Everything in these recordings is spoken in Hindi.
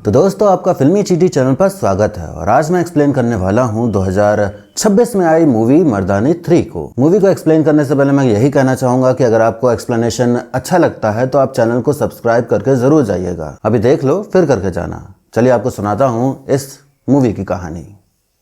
तो दोस्तों आपका फिल्मी चीटी चैनल पर स्वागत है और आज मैं एक्सप्लेन करने वाला हूं 2026 में आई मूवी मर्दानी 3 को। मूवी को एक्सप्लेन करने से पहले मैं यही कहना चाहूंगा कि अगर आपको एक्सप्लेनेशन अच्छा लगता है तो आप चैनल को सब्सक्राइब करके जरूर जाइएगा। अभी देख लो फिर करके जाना। चलिए आपको सुनाता हूँ इस मूवी की कहानी।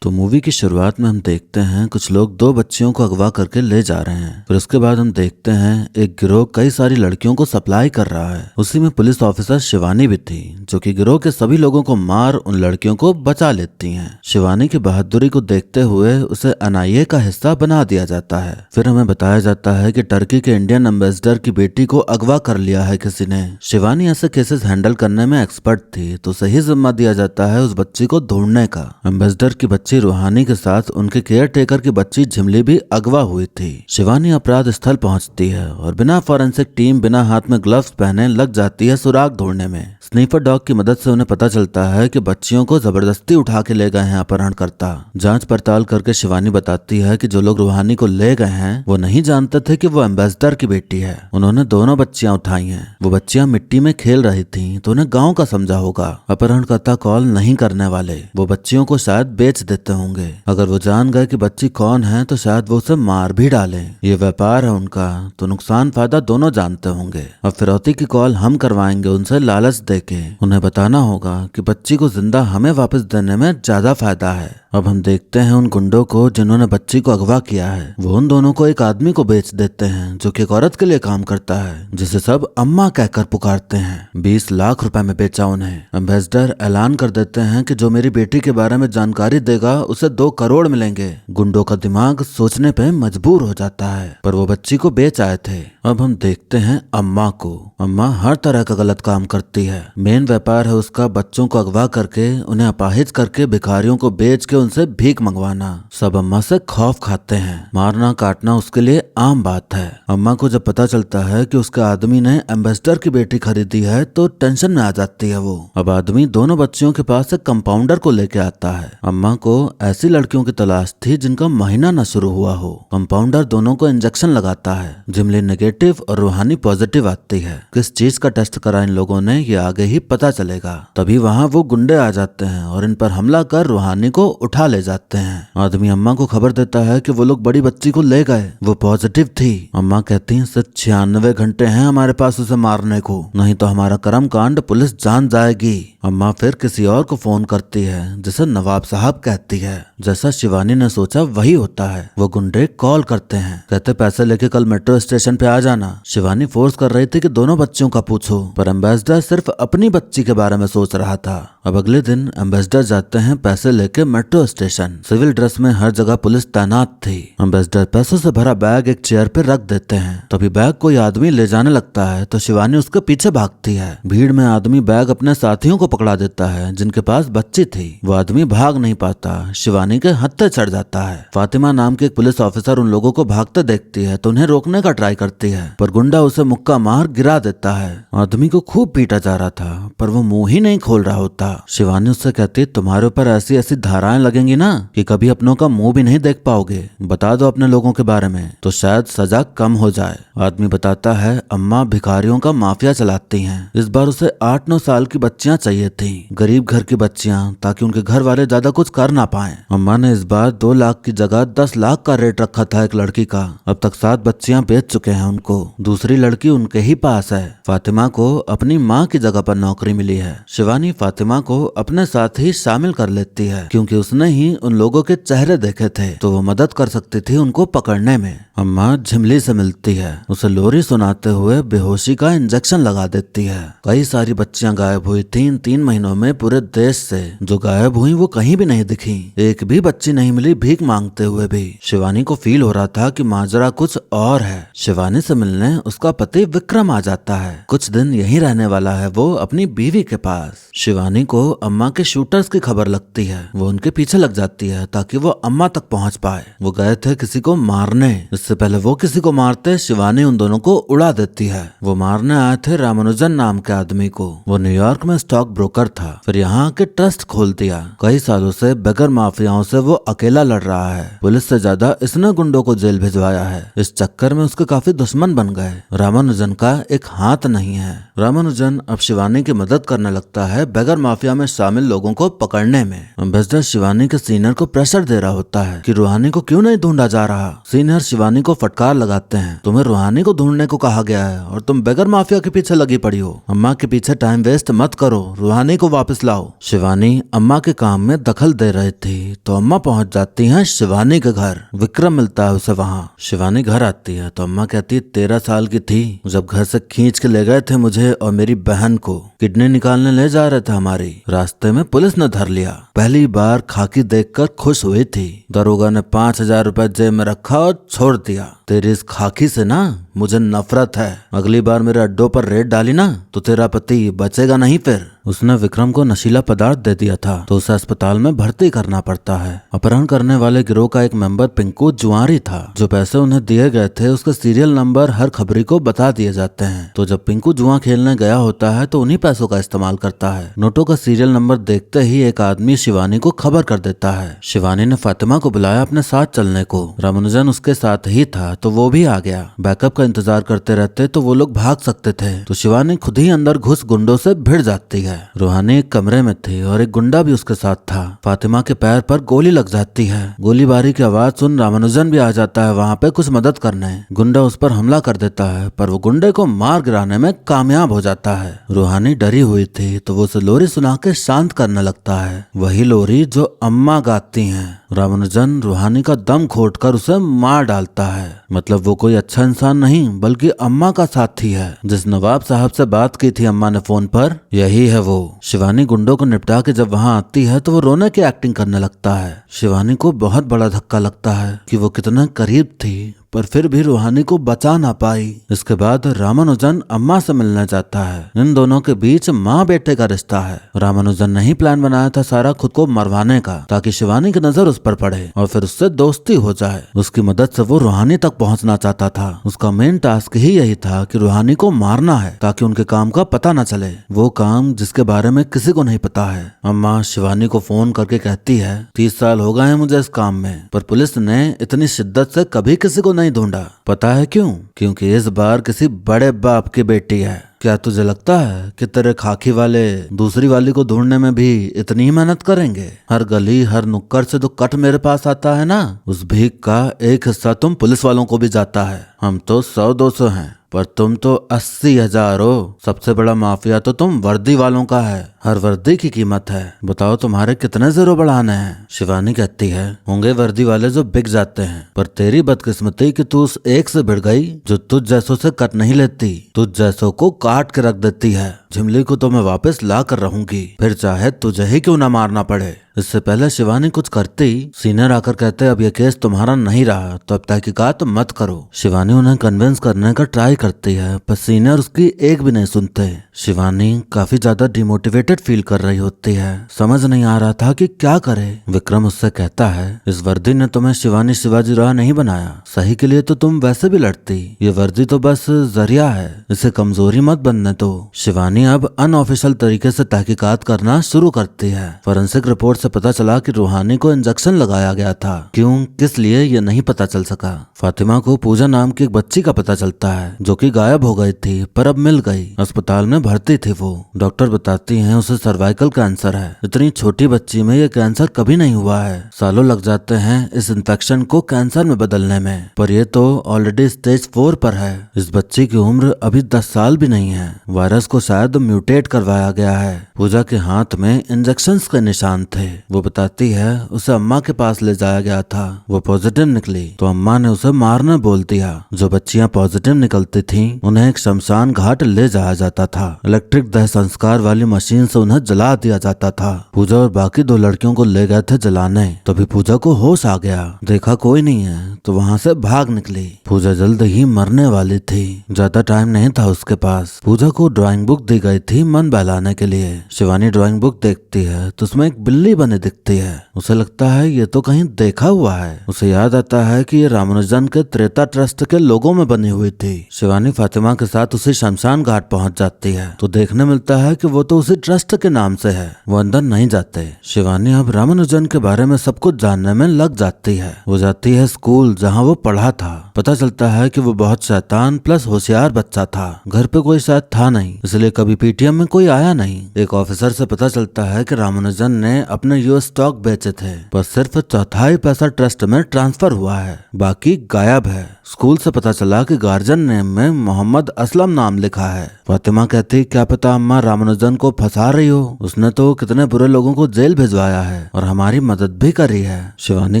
तो मूवी की शुरुआत में हम देखते हैं कुछ लोग 2 बच्चियों को अगवा करके ले जा रहे हैं। फिर उसके बाद हम देखते हैं एक गिरोह कई सारी लड़कियों को सप्लाई कर रहा है। उसी में पुलिस ऑफिसर शिवानी भी थी, जो कि गिरोह के सभी लोगों को मार उन लड़कियों को बचा लेती हैं। शिवानी की बहादुरी को देखते हुए उसे एनआईए का हिस्सा बना दिया जाता है। फिर हमें बताया जाता है कि टर्की के इंडियन एम्बेसडर की बेटी को अगवा कर लिया है किसी ने। शिवानी ऐसे केसेस हैंडल करने में एक्सपर्ट थी, तो सही जिम्मा दिया जाता है उस बच्ची को ढूंढने का। एम्बेसडर की बच्ची रूहानी के साथ उनके केयर टेकर की बच्ची झिमली भी अगवा हुई थी। शिवानी अपराध स्थल पहुंचती है और बिना फॉरेंसिक टीम बिना हाथ में ग्लव्स पहने लग जाती है सुराग ढूंढने में। स्नीफर डॉग की मदद से उन्हें पता चलता है कि बच्चियों को जबरदस्ती उठा के ले गए हैं अपहरणकर्ता। जांच पड़ताल करके शिवानी बताती है कि जो लोग रूहानी को ले गए हैं वो नहीं जानते थे कि वो एम्बेसडर की बेटी है। उन्होंने दोनों बच्चियां उठाई हैं। वो बच्चियां मिट्टी में खेल रही थी तो उन्हें गाँव का समझा होगा। अपहरणकर्ता कॉल नहीं करने वाले, वो बच्चियों को शायद बेच देते होंगे। अगर वो जान गए कि बच्ची कौन है तो शायद वो उसे मार भी डाले। ये व्यापार है उनका, तो नुकसान फायदा दोनों जानते होंगे। अब फिरौती की कॉल हम करवाएंगे उनसे लालच देके। उन्हें बताना होगा कि बच्ची को जिंदा हमें वापस देने में ज्यादा फायदा है। अब हम देखते हैं उन गुंडों को जिन्होंने बच्ची को अगवा किया है। वो उन दोनों को एक आदमी को बेच देते हैं जो कि एक औरत के लिए काम करता है, जिसे सब अम्मा कहकर पुकारते हैं। 20 लाख रुपए में बेचा उन्हें। एम्बेसडर ऐलान कर देते हैं कि जो मेरी बेटी के बारे में जानकारी देगा उसे 2 करोड़ मिलेंगे। गुंडों का दिमाग सोचने पे मजबूर हो जाता है, पर वो बच्ची को बेच आए थे। अब हम देखते हैं अम्मा को। अम्मा हर तरह का गलत काम करती है। मेन व्यापार है उसका बच्चों को अगवा करके उन्हें अपाहिज करके भिखारियों को बेच के उनसे भीख मंगवाना। सब अम्मा से खौफ खाते हैं। मारना काटना उसके लिए आम बात है। अम्मा को जब पता चलता है कि उसके आदमी ने एम्बेसडर की बेटी खरीदी है तो टेंशन में आ जाती है वो। अब आदमी दोनों बच्चियों के पास एक कंपाउंडर को लेके आता है। अम्मा को ऐसी लड़कियों की तलाश थी जिनका महीना न शुरू हुआ हो। कंपाउंडर दोनों को इंजेक्शन लगाता है। जिमली नेगेटिव और रूहानी पॉजिटिव आती है। किस चीज का टेस्ट करा इन लोगों ने ये आगे ही पता चलेगा। तभी वहाँ वो गुंडे आ जाते हैं और इन पर हमला कर रूहानी को उठा ले जाते हैं। आदमी अम्मा को खबर देता है कि वो लोग बड़ी बच्ची को ले गए, वो पॉजिटिव थी। अम्मा कहती है सिर्फ 96 घंटे हैं हमारे पास उसे मारने को, नहीं तो हमारा कर्म कांड पुलिस जान जाएगी। अम्मा फिर किसी और को फोन करती है जिसे नवाब साहब कहती है। जैसा शिवानी ने सोचा वही होता है। वो गुंडे कॉल करते हैं, कहते पैसे लेके कल मेट्रो स्टेशन पे आ जाना। शिवानी फोर्स कर रही थी कि दोनों बच्चों का पूछो, पर एम्बेसडर सिर्फ अपनी बच्ची के बारे में सोच रहा था। अब अगले दिन एम्बेसडर जाते हैं पैसे लेके मेट्रो स्टेशन। सिविल ड्रेस में हर जगह पुलिस तैनात थी। एम्बेसडर पैसों से भरा बैग एक चेयर पे रख देते हैं। तभी बैग कोई आदमी ले जाने लगता है तो शिवानी उसके पीछे भागती है। भीड़ में आदमी बैग अपने साथियों को पकड़ा देता है जिनके पास बच्ची थी। वो आदमी भाग नहीं पाता, शिवानी के हत्थे चढ़ जाता है। फातिमा नाम के एक पुलिस ऑफिसर उन लोगों को भागते देखती है तो उन्हें रोकने का ट्राई करती है, पर गुंडा उसे मुक्का मार गिरा देता है। आदमी को खूब पीटा जा रहा था पर वो मुंह ही नहीं खोल रहा होता। शिवानी उससे कहती तुम्हारे ऊपर ऐसी ऐसी धाराएं लगेंगी ना कि कभी अपनों का मुंह भी नहीं देख पाओगे। बता दो अपने लोगों के बारे में तो शायद सजा कम हो जाए। आदमी बताता है अम्मा भिखारियों का माफिया चलाती हैं। इस बार उसे 8-9 साल की बच्चियां चाहिए थी, गरीब घर की बच्चियां, ताकि उनके घर वाले ज्यादा कुछ कर ना पाए। अम्मा ने इस बार 2 लाख की जगह 10 लाख का रेट रखा था एक लड़की का। अब तक 7 बच्चियां बेच चुके हैं उनको। दूसरी लड़की उनके ही पास है। फातिमा को अपनी माँ की जगह पर नौकरी मिली है। शिवानी फातिमा को अपने साथ ही शामिल कर लेती है क्योंकि उसने ही उन लोगों के चेहरे देखे थे तो वो मदद कर सकती थी उनको पकड़ने में। अम्मा झिमली से मिलती है, उसे लोरी सुनाते हुए बेहोशी का इंजेक्शन लगा देती है। कई सारी बच्चियां गायब हुई थी 3 महीनों में पूरे देश से। जो गायब हुई वो कहीं भी नहीं दिखी। एक भी बच्ची नहीं मिली भीख मांगते हुए भी। शिवानी को फील हो रहा था कि माजरा कुछ और है। शिवानी से मिलने उसका पति विक्रम आ जाता है। कुछ दिन यहीं रहने वाला है वो अपनी बीवी के पास। शिवानी को अम्मा के शूटर्स की खबर लगती है। वो उनके पीछे लग जाती है ताकि वो अम्मा तक पहुंच पाए। वो गए थे किसी को मारने, इससे पहले वो किसी को मारते शिवानी उन दोनों को उड़ा देती है। वो मारने आए थे रामानुजन नाम के आदमी को। वो न्यूयॉर्क में स्टॉक ब्रोकर था, फिर यहाँ के ट्रस्ट खोल दिया। कई सालों से बेगर माफियाओं से वो अकेला लड़ रहा है। पुलिस से ज्यादा इसने गुंडों को जेल भिजवाया है। इस चक्कर में उसके काफी दुश्मन बन गए। रामानुजन का एक हाथ नहीं है। रामानुजन अब शिवानी की मदद करने लगता है बेगर माफिया में शामिल लोगों को पकड़ने में। एम्बेसडर शिवानी के सीनियर को प्रेशर दे रहा होता है कि रूहानी को क्यों नहीं ढूंढा जा रहा। सीनियर शिवानी को फटकार लगाते हैं, तुम्हें रूहानी को ढूंढने को कहा गया है और तुम बेगर माफिया के पीछे लगी पड़ी हो। अम्मा के पीछे टाइम वेस्ट मत करो, रूहानी को वापस लाओ। शिवानी अम्मा के काम में दखल दे रही थी तो अम्मा पहुंच जाती हैं शिवानी के घर। विक्रम मिलता है उसे वहाँ। शिवानी घर आती है तो अम्मा कहती है 13 साल की थी जब घर से खींच के ले गए थे मुझे और मेरी बहन को। किडनी निकालने ले जा रहे थे हमारी, रास्ते में पुलिस ने धर लिया। पहली बार खाकी देखकर खुश हुई थी। दरोगा ने 5,000 रुपए जेब में रखा और छोड़ दिया। तेरी इस खाकी से ना मुझे नफरत है। अगली बार मेरे अड्डों पर रेड डाली ना तो तेरा पति बचेगा नहीं। फिर उसने विक्रम को नशीला पदार्थ दे दिया था तो उसे अस्पताल में भर्ती करना पड़ता है। अपहरण करने वाले गिरोह का एक मेंबर पिंकू जुआरी था। जो पैसे उन्हें दिए गए थे उसके सीरियल नंबर हर खबरी को बता दिए जाते हैं। तो जब पिंकू जुआ खेलने गया होता है तो उन्हीं पैसों का इस्तेमाल करता है। नोटों का सीरियल नंबर देखते ही एक आदमी शिवानी को खबर कर देता है। शिवानी ने फातिमा को बुलाया अपने साथ चलने को। रामानुजन उसके साथ ही था तो वो भी आ गया। बैकअप का इंतजार करते रहते तो वो लोग भाग सकते थे तो शिवानी खुद ही अंदर घुस गुंडों से भिड़ जाती है। रूहानी एक कमरे में थी और एक गुंडा भी उसके साथ था। फातिमा के पैर पर गोली लग जाती है। गोलीबारी की आवाज सुन रामानुजन भी आ जाता है वहाँ पे कुछ मदद करने। गुंडा उस पर हमला कर देता है पर वो गुंडे को मार गिराने में कामयाब हो जाता है। रूहानी डरी हुई थी तो वो उसे लोरी सुना के शांत करने लगता है, वही लोरी जो अम्मा गाती हैं। रामानुजन रूहानी का दम घोटकर उसे मार डालता है। मतलब वो कोई अच्छा इंसान नहीं बल्कि अम्मा का साथी है। जिस नवाब साहब से बात की थी अम्मा ने फोन पर, यही है वो। शिवानी गुंडों को निपटा के जब वहाँ आती है तो वो रोने की एक्टिंग करने लगता है। शिवानी को बहुत बड़ा धक्का लगता है कि वो कितना करीब थी पर फिर भी रूहानी को बचा ना पाई। इसके बाद रामानुजन अम्मा से मिलने जाता है। इन दोनों के बीच माँ बेटे का रिश्ता है। रामानुजन ने ही प्लान बनाया था सारा खुद को मरवाने का ताकि शिवानी की नजर उस पर पड़े और फिर उससे दोस्ती हो जाए। उसकी मदद से वो रूहानी तक पहुंचना चाहता था। उसका मेन टास्क ही यही था कि रूहानी को मारना है ताकि उनके काम का पता न चले, वो काम जिसके बारे में किसी को नहीं पता है। अम्मा शिवानी को फोन करके कहती है 30 साल हो गए हैं मुझे इस काम में पर पुलिस ने इतनी शिद्दत से कभी किसी को नहीं ढूंढा। पता है क्यों? क्योंकि इस बार किसी बड़े बाप की बेटी है। क्या तुझे लगता है कि तेरे खाकी वाले दूसरी वाली को ढूंढने में भी इतनी ही मेहनत करेंगे? हर गली हर नुक्कड़ से तो कट मेरे पास आता है ना, उस भीख का एक हिस्सा तुम पुलिस वालों को भी जाता है। हम तो 100-200 हैं पर तुम तो 80,000 हो। सबसे बड़ा माफिया तो तुम वर्दी वालों का है। हर वर्दी की कीमत है। बताओ तुम्हारे कितने जीरो बढ़ाने हैं? शिवानी कहती है होंगे वर्दी वाले जो बिक जाते हैं पर तेरी बदकिस्मती कि तू उस एक से भिड़ गई जो तुझ जैसों से कट नहीं लेती, तुझ जैसों को काट के रख देती है। झिमली को तो मैं वापस ला कर रहूंगी, फिर चाहे तुझे ही क्यों ना मारना पड़े। इससे पहले शिवानी कुछ करती, सीनियर आकर कहते अब ये केस तुम्हारा नहीं रहा तो अब तहकीकात मत करो। शिवानी उन्हें कन्विंस करने का ट्राई करती है पर सीनियर उसकी एक भी नहीं सुनते। शिवानी काफी ज्यादा डिमोटिवेटेड फील कर रही होती है। समझ नहीं आ रहा था कि क्या करे। विक्रम उससे कहता है इस वर्दी ने तुम्हें शिवानी शिवाजी राव नहीं बनाया, सही के लिए तो तुम वैसे भी लड़ती। ये वर्दी तो बस जरिया है, इसे कमजोरी मत बनने दो। शिवानी अब अनऑफिशियल तरीके से तहकीकात करना शुरू करती है। फॉरेंसिक रिपोर्ट से पता चला कि रूहानी को इंजेक्शन लगाया गया था। क्यों, किस लिए, ये नहीं पता चल सका। फातिमा को पूजा नाम की एक बच्ची का पता चलता है जो कि गायब हो गई थी पर अब मिल गई। अस्पताल में भर्ती थी वो। डॉक्टर बताती हैं उसे सर्वाइकल कैंसर है। इतनी छोटी बच्ची में ये कैंसर कभी नहीं हुआ है। सालों लग जाते हैं इस इन्फेक्शन को कैंसर में बदलने में, पर ये तो ऑलरेडी स्टेज 4 पर है। इस बच्ची की उम्र अभी 10 साल भी नहीं है। वायरस को शायद म्यूटेट करवाया गया है। पूजा के हाथ में इंजेक्शंस के निशान थे। वो बताती है उसे अम्मा के पास ले जाया गया था, वो पॉजिटिव निकली तो अम्मा ने उसे मारने बोल दिया। जो बच्चियां पॉजिटिव निकलती थीं उन्हें एक शमशान घाट ले जाया जाता था। इलेक्ट्रिक दह संस्कार वाली मशीन से उन्हें जला दिया जाता था। पूजा और बाकी 2 लड़कियों को ले गए थे जलाने। तभी पूजा को होश आ गया, देखा कोई नहीं है तो वहाँ से भाग निकली। पूजा जल्द ही मरने वाली थी, ज्यादा टाइम नहीं था उसके पास। पूजा को ड्राइंग बुक दी गई थी मन बहलाने के लिए। शिवानी ड्राइंग बुक देखती है तो उसमें एक बिल्ली बनी दिखती है। उसे लगता है ये तो कहीं देखा हुआ है। उसे याद आता है कि ये रामानुजन के त्रेता ट्रस्ट के लोगों में बनी हुई थी। शिवानी फातिमा के साथ उसी शमशान घाट पहुंच जाती है तो देखने मिलता है कि वो तो उसी ट्रस्ट के नाम से है। वो अंदर नहीं जाते। शिवानी अब रामानुजन के बारे में सब कुछ जानने में लग जाती है। वो जाती है स्कूल जहाँ वो पढ़ा था। पता चलता है कि वो बहुत शैतान प्लस होशियार बच्चा था। घर पे कोई शायद था नहीं, इसलिए कभी पीटीएम में कोई आया नहीं। एक ऑफिसर से पता चलता है कि रामानुजन ने अपने यूएस स्टॉक बेचे थे, पर सिर्फ चौथाई पैसा ट्रस्ट में ट्रांसफर हुआ है, बाकी गायब है। स्कूल से पता चला कि गार्जियन नेम में मोहम्मद असलम नाम लिखा है। फातिमा कहती, क्या पता अम्मा रामानुजन को फंसा रही हो, उसने तो कितने बुरे लोगों को जेल भिजवाया है और हमारी मदद भी करी है। शिवानी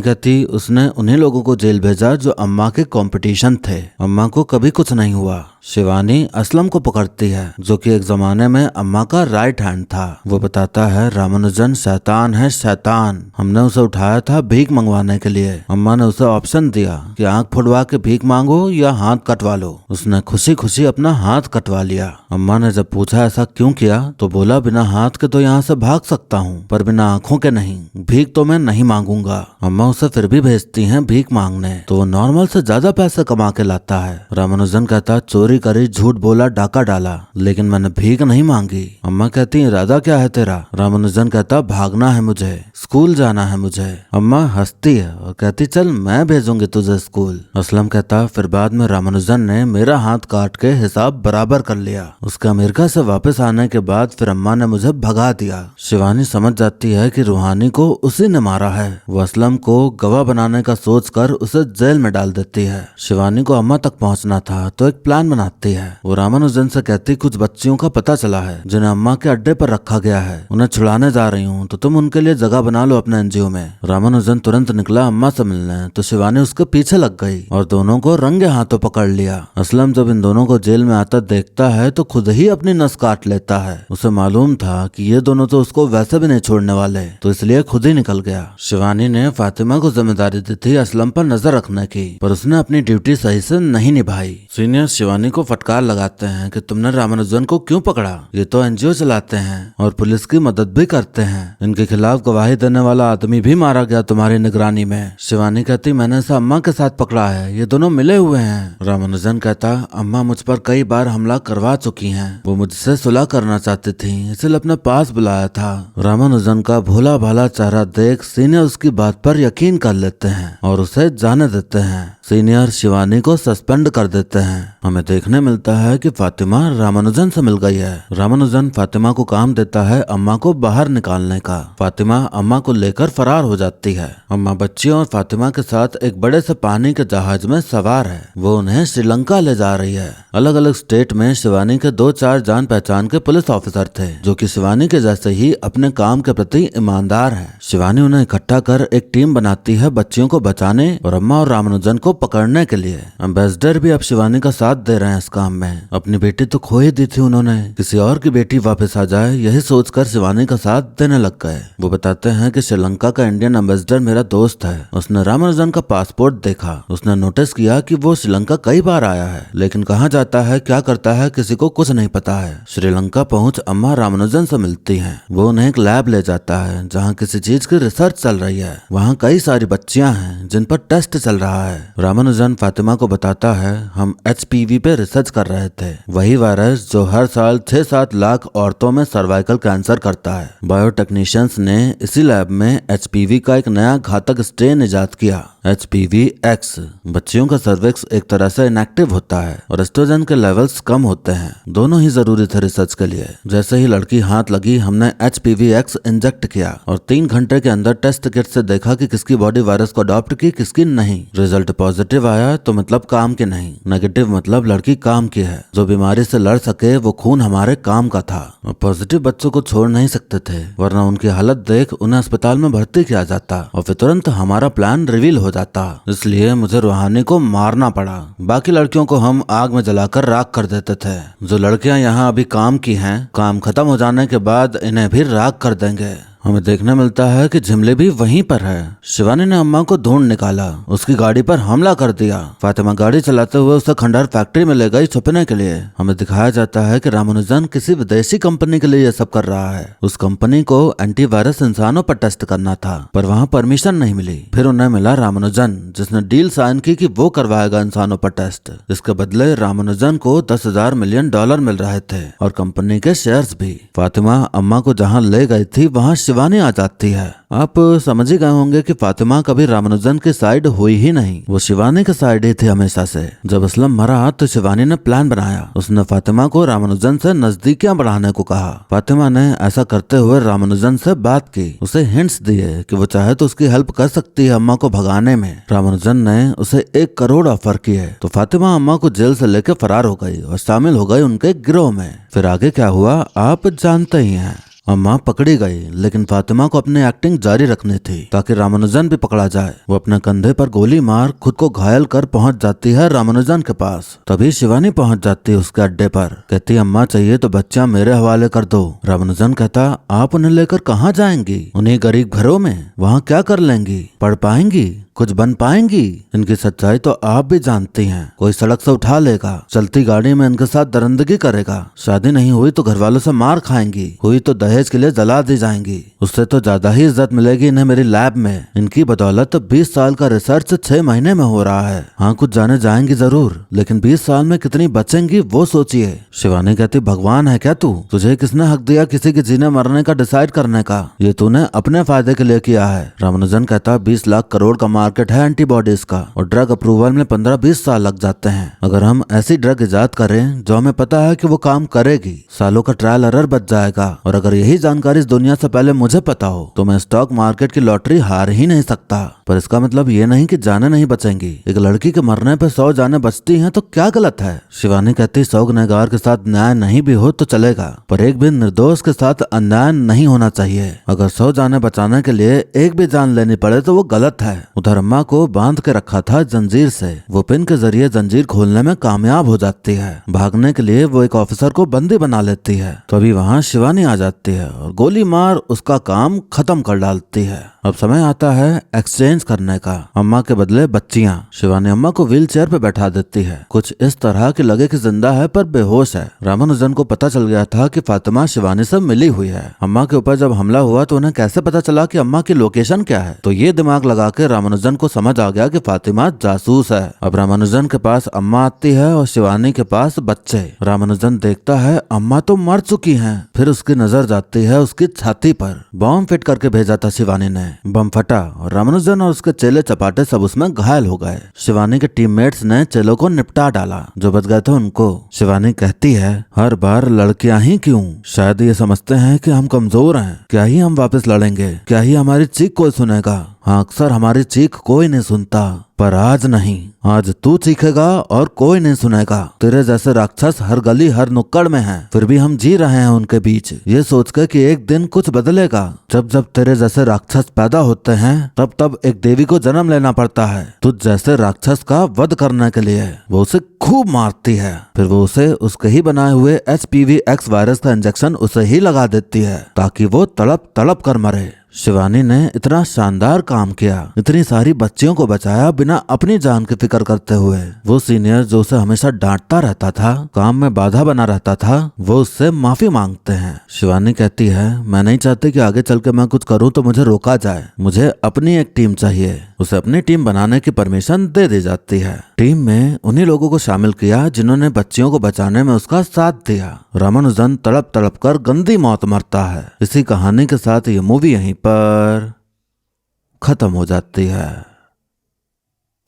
कहती, उसने उन्हीं लोगों को जेल भेजा जो अम्मा के कंपटीशन थे, अम्मा को कभी कुछ नहीं हुआ। शिवानी असलम को पकड़ती है जो कि एक जमाने में अम्मा का राइट हैंड था। वो बताता है रामानुजन शैतान है, शैतान। हमने उसे उठाया था भीख मंगवाने के लिए। अम्मा ने उसे ऑप्शन दिया कि आंख फुड़वा के भीख मांगो या हाथ कटवा लो। उसने खुशी खुशी अपना हाथ कटवा लिया। अम्मा ने जब पूछा ऐसा क्यों किया तो बोला, बिना हाथ के तो यहाँ से भाग सकता हूँ पर बिना आंखों के नहीं, भीख तो मैं नहीं मांगूंगा। अम्मा उसे फिर भी भेजती हैं भीख मांगने तो वो नॉर्मल से ज्यादा पैसे कमा के लाता है। रामानुजन कहता, चोरी करी, झूठ बोला, डाका डाला, लेकिन मैंने भीख नहीं मांगी। अम्मा कहती, इरादा क्या है तेरा? रामानुजन कहता, भागना है मुझे, स्कूल जाना है मुझे। अम्मा हंसती है और कहती, चल मैं भेजूंगी तुझे स्कूल। असलम कहता, फिर बाद में रामानुजन ने मेरा हाथ काट के हिसाब बराबर कर लिया। उसके अमेरिका से वापस आने के बाद फिर अम्मा ने मुझे भगा दिया। शिवानी समझ जाती है कि रूहानी को उसी ने मारा है। वो असलम को गवाह बनाने का सोचकर उसे जेल में डाल देती है। शिवानी को अम्मा तक पहुंचना था तो एक प्लान बनाती है। वो रामानुजन से कहती, कुछ बच्चियों का पता चला है जिन्हें अम्मा के अड्डे पर रखा गया है, उन्हें छुड़ाने जा रही हूँ तो तुम उनके लिए जगह बना लो अपने एनजीओ में। रामानुजन तुरंत निकला अम्मा से मिलने तो शिवानी उसके पीछे लग गई और दोनों को रंगे हाथों पकड़ लिया। असलम जब इन दोनों को जेल में आता देखता है तो खुद ही अपनी नस काट लेता है। उसे मालूम था कि ये दोनों तो उसको वैसे भी नहीं छोड़ने वाले, तो इसलिए खुद ही निकल गया। शिवानी ने फातिमा को जिम्मेदारी दी थी असलम पर नजर रखने की, पर उसने अपनी ड्यूटी सही से नहीं निभाई। सीनियर शिवानी को फटकार लगाते हैं कि तुमने रामानुजन को क्यों पकड़ा, ये तो एनजीओ चलाते हैं और पुलिस की मदद भी करते हैं, इनके खिलाफ गवाही देने वाला आदमी भी मारा गया तुम्हारी निगरानी में। शिवानी कहती, मैंने इसे अम्मा के साथ पकड़ा है, ये दोनों मिले हुए हैं। रामानुजन कहता, अम्मा मुझ पर कई बार हमला करवा चुकी हैं, वो मुझसे सुलह करना चाहती थी, इसलिए अपने पास बुलाया था। रामानुजन का भोला भाला चेहरा देख सीनियर उसकी बात पर यकीन कर लेते हैं और उसे जाने देते हैं। सीनियर शिवानी को सस्पेंड कर देते हैं। हमें देखने मिलता है कि फातिमा रामानुजन से मिल गई है। रामानुजन फातिमा को काम देता है अम्मा को बाहर निकालने का। फातिमा अम्मा को लेकर फरार हो जाती है। अम्मा बच्चियों और फातिमा के साथ एक बड़े से पानी के जहाज में सवार है। वो उन्हें श्रीलंका ले जा रही है। अलग अलग स्टेट में शिवानी के 2-4 जान पहचान के पुलिस ऑफिसर थे जो कि शिवानी के जैसे ही अपने काम के प्रति ईमानदार है। शिवानी उन्हें इकट्ठा कर एक टीम बनाती है बच्चियों को बचाने और अम्मा और रामानुजन को पकड़ने के लिए। एम्बेसडर भी अब शिवानी का साथ दे रहे हैं इस काम में। अपनी बेटी तो खो ही दी थी उन्होंने, किसी और की बेटी वापस आ जाए यही सोचकर शिवानी का साथ देने लग गए। वो बताते हैं कि श्रीलंका का इंडियन एम्बेसडर मेरा दोस्त है। उसने रामानुजन का पासपोर्ट देखा। उसने नोटिस किया कि वो श्रीलंका कई बार आया है, लेकिन कहाँ जाता है क्या करता है किसी को कुछ नहीं पता है। श्रीलंका पहुँच अम्मा रामानुजन से मिलती है। वो उन्हें एक लैब ले जाता है जहाँ किसी चीज की रिसर्च चल रही है। वहाँ कई सारी बच्चियां हैं जिन पर टेस्ट चल रहा है। रामानुजन फातिमा को बताता है, हम HPV पे रिसर्च कर रहे थे, वही वायरस जो हर साल 6-7 लाख औरतों में सर्वाइकल कैंसर करता है। बायोटेक्नीशियंस ने इसी लैब में HPV का एक नया घातक स्ट्रेन इजाद किया, HPV-X। बच्चियों का सर्विक्स एक तरह से इनएक्टिव होता है और एस्ट्रोजन के लेवल्स कम होते हैं। दोनों ही जरूरी थे रिसर्च के लिए। जैसे ही लड़की हाथ लगी हमने HPV-X इंजेक्ट किया और 3 घंटे के अंदर टेस्ट किट से देखा कि किसकी बॉडी वायरस को अडॉप्ट की, किसकी नहीं। रिजल्ट पॉजिटिव आया तो मतलब काम की नहीं, नेगेटिव मतलब लड़की काम की है। जो बीमारी से लड़ सके वो खून हमारे काम का था। पॉजिटिव बच्चों को छोड़ नहीं सकते थे, वरना उनकी हालत देख उन्हें अस्पताल में भर्ती किया जाता और फिर तुरंत हमारा प्लान रिवील हो जाता। इसलिए मुझे रूहानी को मारना पड़ा। बाकी लड़कियों को हम आग में जलाकर राख कर देते थे। जो लड़कियां यहाँ अभी काम की हैं, काम खत्म हो जाने के बाद इन्हें भी राख कर देंगे। हमें देखने मिलता है कि झिमली भी वहीं पर है। शिवानी ने अम्मा को ढूंढ निकाला, उसकी गाड़ी पर हमला कर दिया। फातिमा गाड़ी चलाते हुए उसे खंडहर फैक्ट्री में ले गई छुपने के लिए। हमें दिखाया जाता है कि रामानुजन किसी विदेशी कंपनी के लिए यह सब कर रहा है। उस कंपनी को एंटीवायरस इंसानों पर टेस्ट करना था, पर वहाँ परमिशन नहीं मिली। फिर उन्हें मिला रामानुजन, जिसने डील साइन की कि वो करवाएगा इंसानों पर टेस्ट। इसके बदले रामानुजन को 10,000 मिलियन डॉलर मिल रहे थे और कंपनी के शेयर्स भी। फातिमा अम्मा को जहाँ ले गई थी वहाँ शिवानी आ जाती है। आप समझ ही गए होंगे कि फातिमा कभी रामानुजन की साइड हुई ही नहीं, वो शिवानी के साइड ही थी हमेशा से। जब असलम मरा तो शिवानी ने प्लान बनाया। उसने फातिमा को रामानुजन से नजदीकियां बढ़ाने को कहा। फातिमा ने ऐसा करते हुए रामानुजन से बात की, उसे हिंट्स दिए कि वो चाहे तो उसकी हेल्प कर सकती है अम्मा को भगाने में। रामानुजन ने उसे 1 करोड़ ऑफर किए तो फातिमा अम्मा को जेल से लेकर फरार हो गई और शामिल हो गई उनके गिरोह में। फिर आगे क्या हुआ आप जानते ही हैं। अम्मा पकड़ी गई, लेकिन फातिमा को अपनी एक्टिंग जारी रखनी थी ताकि रामानुजन भी पकड़ा जाए। वो अपने कंधे पर गोली मार खुद को घायल कर पहुंच जाती है रामानुजन के पास। तभी शिवानी पहुंच जाती है उसके अड्डे पर। कहती अम्मा चाहिए तो बच्चा मेरे हवाले कर दो। रामानुजन कहता आप उन्हें लेकर कहाँ जाएंगी? उन्हीं गरीब घरों में। वहाँ क्या कर लेंगी? पढ़ पाएंगी? कुछ बन पाएंगी? इनकी सच्चाई तो आप भी जानती हैं। कोई सड़क से उठा लेगा, चलती गाड़ी में इनके साथ दरिंदगी करेगा। शादी नहीं हुई तो घर वालों से मार खाएंगी, हुई तो दहेज के लिए जला दी जाएंगी। उससे तो ज्यादा ही इज्जत मिलेगी इन्हें मेरी लैब में। इनकी बदौलत 20 साल का रिसर्च 6 महीने में हो रहा है। हाँ कुछ जाने जाएंगी जरूर, लेकिन 20 साल में कितनी बचेंगी वो सोचिए। शिवानी कहती भगवान है क्या तू? तुझे किसने हक दिया किसी के जीने मरने का डिसाइड करने का? ये तूने अपने फायदे के लिए किया है। रामानुजन कहता 20 लाख करोड़ का मार्केट है एंटीबॉडीज का और ड्रग अप्रूवल में 15-20 साल लग जाते हैं। अगर हम ऐसी ड्रग इजाद करें जो हमें पता है कि वो काम करेगी, सालों का ट्रायल एरर बच जाएगा। और अगर यही जानकारी इस दुनिया से पहले मुझे पता हो तो मैं स्टॉक मार्केट की लॉटरी हार ही नहीं सकता। पर इसका मतलब ये नहीं कि जाने नहीं बचेंगी। एक लड़की के मरने पे 100 जाने बचती हैं तो क्या गलत है? शिवानी कहती 100 गुनहगार के साथ न्याय नहीं भी हो तो चलेगा, पर एक भी निर्दोष के साथ अन्याय नहीं होना चाहिए। अगर 100 जाने बचाने के लिए एक भी जान लेनी पड़े तो वो गलत है। उधर अम्मा को बांध के रखा था जंजीर से। वो पिन के जरिए जंजीर खोलने में कामयाब हो जाती है। भागने के लिए वो एक ऑफिसर को बंदी बना लेती है। तो अभी वहाँ शिवानी आ जाती है और गोली मार उसका काम खत्म कर डालती है। अब समय आता है एक्सचेंज करने का। अम्मा के बदले बच्चियां। शिवानी अम्मा को व्हील चेयर पे बैठा देती है, कुछ इस तरह कि लगे कि जिंदा है पर बेहोश है। रामानुजन को पता चल गया था कि फातिमा शिवानी से मिली हुई है। अम्मा के ऊपर जब हमला हुआ तो उन्हें कैसे पता चला कि अम्मा की लोकेशन क्या है? तो ये दिमाग लगा के रामानुजन को समझ आ गया कि फातिमा जासूस है। अब रामानुजन के पास अम्मा आती है और शिवानी के पास बच्चे। रामानुजन देखता है अम्मा तो मर चुकी हैं। फिर उसकी नजर जाती है उसकी छाती पर। बॉम्ब फिट करके भेजा था शिवानी ने। बम फटा और रामानुजन और उसके चेले चपाटे सब उसमें घायल हो गए। शिवानी के टीममेट्स ने चेलों को निपटा डाला, जो बच गए थे उनको। शिवानी कहती है हर बार लड़कियां ही क्यों? शायद ये समझते हैं कि हम कमजोर हैं। क्या ही हम वापस लड़ेंगे? क्या ही हमारी चीख कोई सुनेगा? हाँ अक्सर हमारी चीख कोई नहीं सुनता, पर आज नहीं। आज तू चीखेगा और कोई नहीं सुनेगा। तेरे जैसे राक्षस हर गली हर नुक्कड़ में हैं, फिर भी हम जी रहे हैं उनके बीच, ये सोच के कि एक दिन कुछ बदलेगा। जब जब तेरे जैसे राक्षस पैदा होते हैं तब तब एक देवी को जन्म लेना पड़ता है तुझ जैसे राक्षस का वध करने के लिए। वो उसे खूब मारती है, फिर वो उसे उसके ही बनाए हुए HPV-X वायरस का इंजेक्शन उसे ही लगा देती है ताकि वो तड़प तड़प कर मरे। शिवानी ने इतना शानदार काम किया, इतनी सारी बच्चियों को बचाया बिना अपनी जान की फिक्र करते हुए। वो सीनियर जो उसे हमेशा डांटता रहता था, काम में बाधा बना रहता था, वो उससे माफी मांगते हैं। शिवानी कहती है मैं नहीं चाहती कि आगे चल के मैं कुछ करूं तो मुझे रोका जाए। मुझे अपनी एक टीम चाहिए। उसे अपनी टीम बनाने की परमिशन दे दी जाती है। टीम में उन्हीं लोगों को शामिल किया जिन्होंने बच्चियों को बचाने में उसका साथ दिया। रामानुजन तड़प तड़प कर गंदी मौत मरता है। इसी कहानी के साथ ये मूवी यहीं पर खत्म हो जाती है।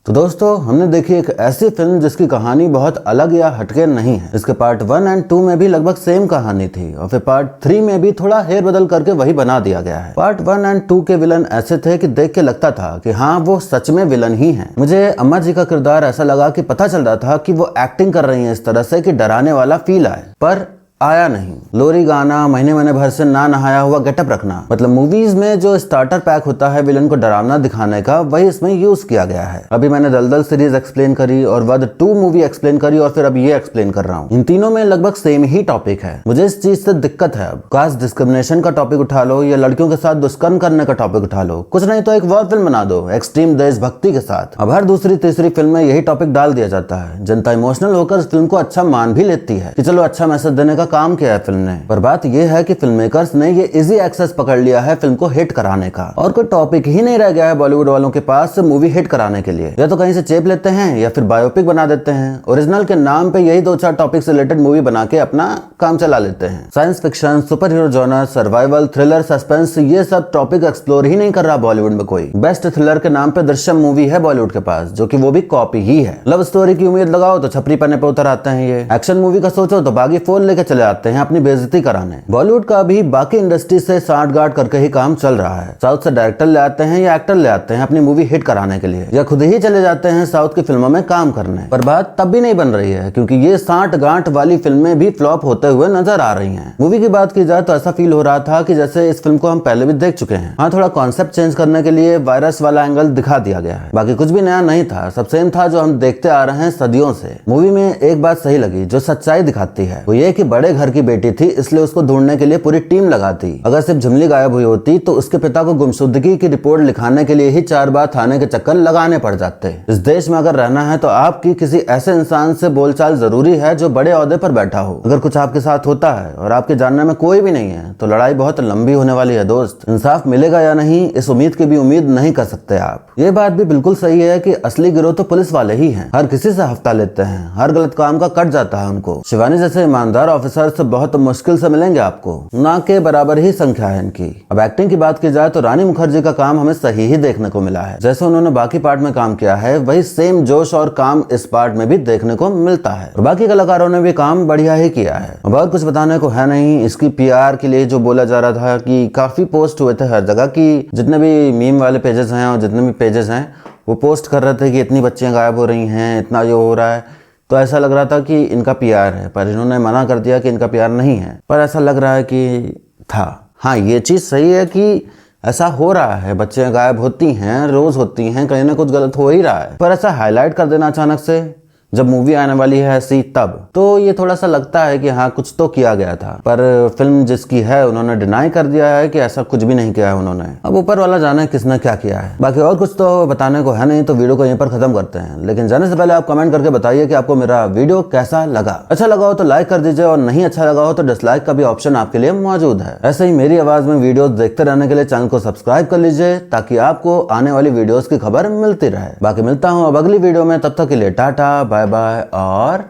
तो दोस्तों हमने देखी एक ऐसी फिल्म जिसकी कहानी बहुत अलग या हटके नहीं है। इसके पार्ट 1 और 2 में भी लगभग सेम कहानी थी और फिर पार्ट 3 में भी थोड़ा हेर बदल करके वही बना दिया गया है। पार्ट 1 और 2 के विलन ऐसे थे कि देख के लगता था कि हाँ वो सच में विलन ही हैं। मुझे अम्मा जी का किरदार ऐसा लगा कि पता चल रहा था कि वो एक्टिंग कर रही है इस तरह से कि डराने वाला फील आए। पर आया नहीं। लोरी गाना, महीने महीने भर से ना नहाया हुआ गेटअप रखना, मतलब मूवीज में जो स्टार्टर पैक होता है विलन को डरावना दिखाने का, वही इसमें यूज किया गया है। अभी मैंने दलदल सीरीज एक्सप्लेन करी और वध 2 मूवी एक्सप्लेन करी और फिर अब ये एक्सप्लेन कर रहा हूँ। इन तीनों में लगभग सेम ही टॉपिक है। मुझे इस चीज से दिक्कत है। अब कास्ट डिस्क्रिमिनेशन का टॉपिक उठा लो या लड़कियों के साथ दुष्कर्म करने का टॉपिक उठा लो, कुछ नहीं तो एक वॉर फिल्म बना दो एक्सट्रीम देशभक्ति के साथ। अब हर दूसरी तीसरी फिल्म में यही टॉपिक डाल दिया जाता है। जनता इमोशनल होकर इस फिल्म को अच्छा मान भी लेती है कि चलो अच्छा मैसेज देने का काम किया है फिल्म ने। पर बात यह है कि फिल्म मेकर्स ने ये इजी एक्सेस पकड़ लिया है फिल्म को हिट कराने का, और कोई टॉपिक ही नहीं रह गया है बॉलीवुड वालों के पास मूवी हिट कराने के लिए। या तो कहीं से चेप लेते हैं या फिर बायोपिक बना देते हैं। ओरिजिनल के नाम पे यही 2-4 टॉपिक से रिलेटेड मूवी बना के अपना काम चला लेते हैं। Science fiction, super hero genre, survival, thriller, suspense, ये सब टॉपिक एक्सप्लोर ही नहीं कर रहा बॉलीवुड में कोई। बेस्ट थ्रिलर के नाम पे दृश्यम मूवी है बॉलीवुड के पास, जो कि वो भी कॉपी ही है। लव स्टोरी की उम्मीद लगाओ तो छपरी पन्ने पे उतर आते हैं ये। एक्शन मूवी का सोचो तो बागी फोन लेके चले आते हैं अपनी बेइज्जती कराने। बॉलीवुड का अभी बाकी इंडस्ट्री से साठ गांठ करके ही काम चल रहा है। साउथ से डायरेक्टर ले आते हैं या एक्टर ले आते हैं अपनी मूवी हिट कराने के लिए, या खुद ही चले जाते हैं साउथ की फिल्मों में काम करने। पर बात तब भी नहीं बन रही है क्योंकि ये 60 गांठ वाली फिल्में भी फ्लॉप होते हुए नजर आ रही हैं। मूवी की बात की जाए तो ऐसा फील हो रहा था कि जैसे इस फिल्म को हम पहले भी देख चुके हैं। हाँ, थोड़ा कॉन्सेप्ट चेंज करने के लिए वायरस वाला एंगल दिखा दिया गया है, बाकी कुछ भी नया नहीं था। सब सेम था जो हम देखते आ रहे हैं सदियों से। मूवी में एक बात सही लगी जो सच्चाई दिखाती है, वो ये कि बड़े घर की बेटी थी इसलिए उसको ढूंढने के लिए पूरी टीम लगाती। अगर सिर्फ झिमली गायब हुई होती तो उसके पिता को गुमशुदगी की रिपोर्ट लिखाने के लिए ही 4 बार थाने के चक्कर लगाने पड़ जाते। इस देश में अगर रहना है तो आपकी किसी ऐसे इंसान से बोलचाल जरूरी है जो बड़े ओहदे पर बैठा हो। अगर कुछ आपके साथ होता है और आपके जानने में कोई भी नहीं है तो लड़ाई बहुत लंबी होने वाली है दोस्त। इंसाफ मिलेगा या नहीं इस उम्मीद की भी उम्मीद नहीं कर सकते आप। ये बात भी बिल्कुल सही है कि असली गिरोह तो पुलिस वाले ही हैं। हर किसी से हफ्ता लेते हैं, हर गलत काम का कट जाता है उनको। शिवानी जैसे ईमानदार ऑफिसर से बहुत मुश्किल से मिलेंगे आपको, ना के बराबर ही संख्या है इनकी। अब एक्टिंग की बात की जाए तो रानी मुखर्जी का काम हमें सही ही देखने को मिला है। जैसे उन्होंने बाकी पार्ट में काम किया है वही सेम जोश और काम इस पार्ट में भी देखने को मिलता है, और बाकी कलाकारों ने भी काम बढ़िया ही किया है। अब और कुछ बताने को है नहीं। इसकी PR के लिए जो बोला जा रहा था कि काफी पोस्ट हुए थे हर जगह की, जितने भी मीम वाले पेजेस हैं और जितने भी पेजेस हैं वो पोस्ट कर रहे थे कि इतनी बच्चियां गायब हो रही हैं, इतना जो हो रहा है, तो ऐसा लग रहा था कि इनका PR है। पर इन्होंने मना कर दिया कि इनका PR नहीं है, पर ऐसा लग रहा है कि था। हाँ, ये चीज सही है कि ऐसा हो रहा है, बच्चियां गायब होती हैं, रोज होती हैं, कहीं ना कुछ गलत हो ही रहा है। पर ऐसा हाईलाइट कर देना अचानक से जब मूवी आने वाली है ऐसी, तब तो ये थोड़ा सा लगता है कि हाँ कुछ तो किया गया था। पर फिल्म जिसकी है उन्होंने डिनाई कर दिया है कि ऐसा कुछ भी नहीं किया है उन्होंने। अब ऊपर वाला जाने किसने क्या किया है। बाकी और कुछ तो बताने को है नहीं, तो वीडियो को यहीं पर खत्म करते हैं। लेकिन जाने से पहले आप कमेंट करके बताइए कि आपको मेरा वीडियो कैसा लगा। अच्छा लगा हो तो लाइक कर दीजिए और नहीं अच्छा लगा हो तो डिसलाइक का भी ऑप्शन आपके लिए मौजूद है। ऐसे ही मेरी आवाज में वीडियो देखते रहने के लिए चैनल को सब्सक्राइब कर लीजिए ताकि आपको आने वाली वीडियोस की खबर मिलती रहे। बाकी मिलता हूँ अब अगली वीडियो में, तब तक के लिए टाटा बाय बाय और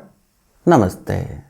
नमस्ते।